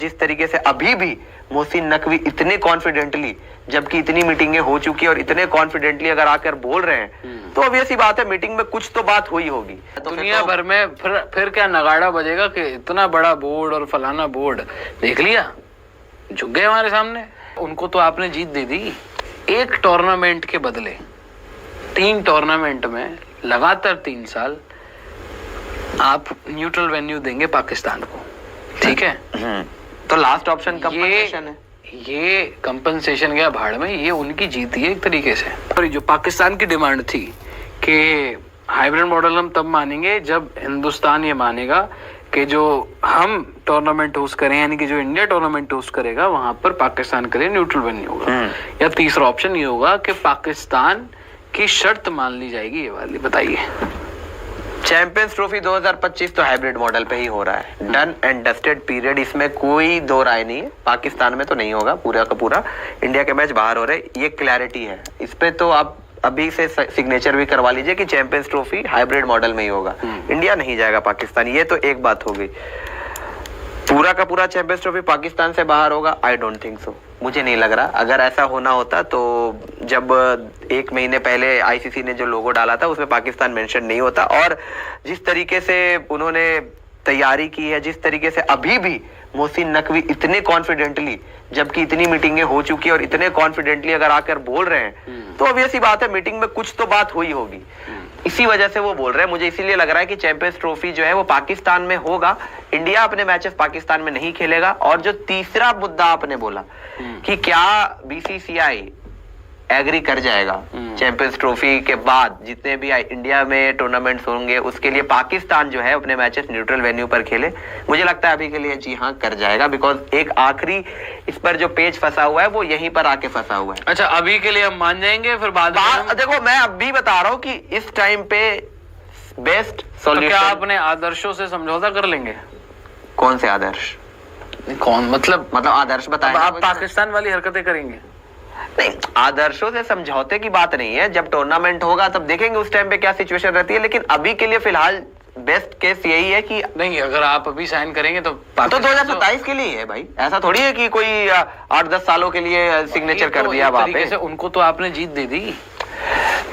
जिस तरीके से अभी भी मोहसिन नकवी इतने कॉन्फिडेंटली, जबकि इतनी मीटिंगें हो चुकी है और इतने कॉन्फिडेंटली अगर आकर बोल रहे हैं तो ऑब्वियस सी बात है मीटिंग में कुछ तो बात हुई होगी। तो दुनिया भर में फिर क्या नगाड़ा बजेगा कि इतना बड़ा बोर्ड और फलाना बोर्ड देख लिया, झुक गए हमारे सामने। उनको तो आपने जीत दे दी। एक टूर्नामेंट के बदले 3 टूर्नामेंट में लगातार 3 साल आप न्यूट्रल वेन्यू देंगे पाकिस्तान को, ठीक है? तो लास्ट ऑप्शन कंपनसेशन है। ये कंपनसेशन गया भाड़ में, ये उनकी जीत है एक तरीके से। और जो पाकिस्तान की डिमांड थी कि हाइब्रिड मॉडल हम तब मानेंगे जब हिंदुस्तान ये मानेगा कि जो हम टूर्नामेंट होस्ट करें, यानी कि जो इंडिया टूर्नामेंट होस्ट करेगा वहां पर पाकिस्तान के लिए न्यूट्रल वेन्यू होगा। या तीसरा ऑप्शन ये होगा कि पाकिस्तान की शर्त मान ली जाएगी, ये वाली। बताइए। चैंपियंस ट्रॉफी 2025 तो हाइब्रिड मॉडल पे ही हो रहा है, डन एंड डस्टेड पीरियड, इसमें कोई दो राय नहीं है। पाकिस्तान में तो नहीं होगा पूरा का पूरा, इंडिया के मैच बाहर हो रहे, ये क्लैरिटी है। इस पे तो आप अभी से सिग्नेचर भी करवा लीजिए कि चैंपियंस ट्रॉफी हाइब्रिड मॉडल में ही होगा, इंडिया नहीं जाएगा पाकिस्तान। ये तो एक बात हो गई। पूरा का पूरा चैंपियंस ट्रॉफी पाकिस्तान से बाहर होगा, आई डोंट थिंक सो, मुझे नहीं लग रहा। अगर ऐसा होना होता तो जब 1 महीने पहले आईसीसी ने जो लोगो डाला था उसमें पाकिस्तान मेंशन नहीं होता। और जिस तरीके से उन्होंने तैयारी की है, जिस तरीके से अभी भी मोहसिन नकवी इतने कॉन्फिडेंटली, जबकि इतनी मीटिंगें हो चुकी है और इतने कॉन्फिडेंटली अगर आकर बोल रहे हैं तो ऑब्वियस सी बात है मीटिंग में कुछ तो बात हुई होगी, इसी वजह से वो बोल रहे हैं। मुझे इसीलिए लग रहा है कि चैंपियंस ट्रॉफी जो है वो पाकिस्तान में होगा, इंडिया अपने मैचेस पाकिस्तान में नहीं खेलेगा। और जो तीसरा मुद्दा आपने बोला कि क्या बीसीसीआई एग्री कर जाएगा चैंपियंस ट्रॉफी के बाद जितने भी इंडिया में टूर्नामेंट्स होंगे उसके लिए पाकिस्तान जो है अपने मैचेस न्यूट्रल वेन्यू पर खेले, मुझे लगता है अभी के लिए जी हाँ कर जाएगा। बिकॉज एक आखिरी इस पर जो पेज फंसा हुआ है वो यहीं पर आके फंसा हुआ है। अच्छा, अभी के लिए हम मान जाएंगे, फिर बाद में देखो मैं अभी बता रहा हूँ कि इस टाइम पे बेस्ट सॉल्यूशन। क्या अपने आदर्शों से समझौता कर लेंगे? कौन से आदर्श? कौन मतलब आदर्श बताएं। आप पाकिस्तान वाली हरकतें करेंगे? नहीं, आदर्शों से समझौते की बात नहीं है। जब टूर्नामेंट होगा तब देखेंगे उस टाइम पे क्या सिचुएशन रहती है, लेकिन अभी के लिए फिलहाल बेस्ट केस यही है कि नहीं, अगर आप अभी साइन करेंगे तो 2027 के लिए है भाई। ऐसा थोड़ी है कि कोई 8-10 सालों के लिए सिग्नेचर कर दिया वहां पे। उनको तो आपने जीत दे दी।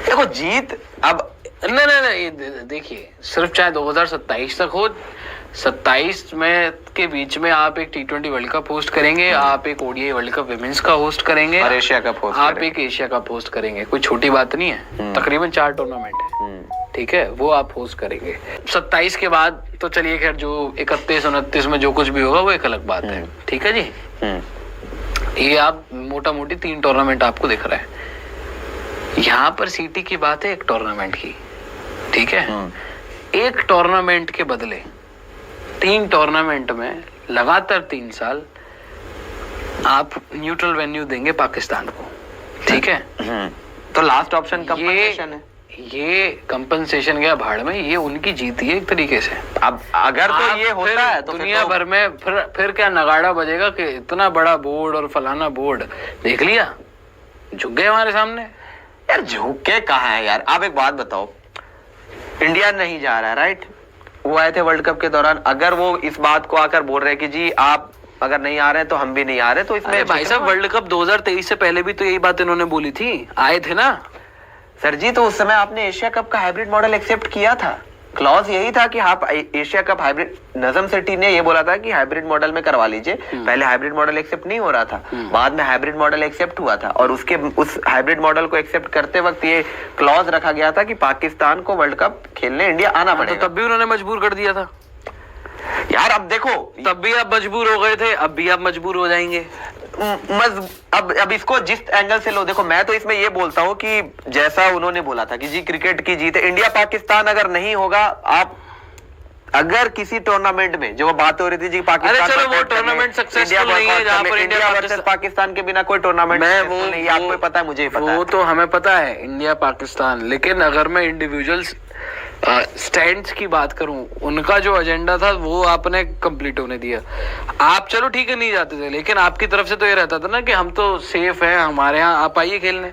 देखो जीत अब नहीं, देखिए, सिर्फ चाहे 2027 तक हो, 27 में के बीच में आप एक T20 वर्ल्ड कप होस्ट करेंगे, आप एक ODI वर्ल्ड कप विमेंस का होस्ट करेंगे और एशिया कप होस्ट आप एक एशिया कप होस्ट करेंगे। कोई छोटी बात नहीं है। तकरीबन 4 टूर्नामेंट है, ठीक है, वो आप होस्ट करेंगे। 27 के बाद तो चलिए खैर जो 31-29 में जो कुछ भी होगा वो एक अलग बात है, ठीक है जी। ये आप मोटा मोटी 3 टूर्नामेंट आपको दिख रहा है। यहाँ पर सीटी की बात है एक टूर्नामेंट की, ठीक है। एक टूर्नामेंट के बदले 3 टूर्नामेंट में लगातार 3 साल आप न्यूट्रल वेन्यू देंगे पाकिस्तान को, ठीक है? तो लास्ट ऑप्शन कंपनसेशन है। ये कंपनसेशन गया भाड़ में, ये उनकी जीत है एक तरीके से। अब अगर तो ये होता है तो दुनिया भर में फिर क्या नगाड़ा बजेगा कि इतना बड़ा बोर्ड और फलाना बोर्ड देख लिया, झुक गए हमारे सामने। यार झुक के कहाँ है यार? आप एक बात बताओ, इंडिया नहीं जा रहा है, राइट? वो आए थे वर्ल्ड कप के दौरान, अगर वो इस बात को आकर बोल रहे हैं कि जी आप अगर नहीं आ रहे तो हम भी नहीं आ रहे, तो इसमें भाई साहब वर्ल्ड कप 2023 से पहले भी तो यही बात इन्होंने बोली थी, आए थे ना सर जी। तो उस समय आपने एशिया कप का हाइब्रिड मॉडल एक्सेप्ट किया था, क्लॉज यही था कि आप Asia cup hybrid, Najam Sethi ने ये बोला था कि हाइब्रिड मॉडल में करवा लीजिए। पहले हाइब्रिड मॉडल एक्सेप्ट नहीं हो रहा था, बाद में हाइब्रिड मॉडल एक्सेप्ट हुआ था। और उस हाइब्रिड मॉडल को एक्सेप्ट करते वक्त ये क्लॉज रखा गया था कि पाकिस्तान को वर्ल्ड कप खेलने इंडिया आना पड़ेगा। तो तब भी उन्होंने मजबूर कर दिया था यार। अब देखो, तब भी आप मजबूर हो गए थे, अब भी आप मजबूर हो जाएंगे। अब इसको जिस एंगल से लो, देखो मैं तो इसमें ये बोलता हूं कि जैसा उन्होंने बोला था कि जी क्रिकेट की जीत है, इंडिया पाकिस्तान अगर नहीं होगा, आप अगर किसी टूर्नामेंट में जो बात हो रही थी जी पाकिस्तान, चलो वो टूर्नामेंट सक्सेसफुल नहीं है जहां पर इंडिया वर्सेस पाकिस्तान के बिना कोई टूर्नामेंट नहीं है, आपको पता है, मुझे पता है, वो तो हमें पता है इंडिया पाकिस्तान। लेकिन अगर मैं इंडिविजुअल्स स्टैंड्स की बात करूं, उनका जो एजेंडा था वो आपने कंप्लीट होने दिया। आप चलो ठीक है नहीं जाते थे, लेकिन आपकी तरफ से तो ये रहता था ना कि हम तो सेफ हैं, हमारे यहाँ आप आइए खेलने।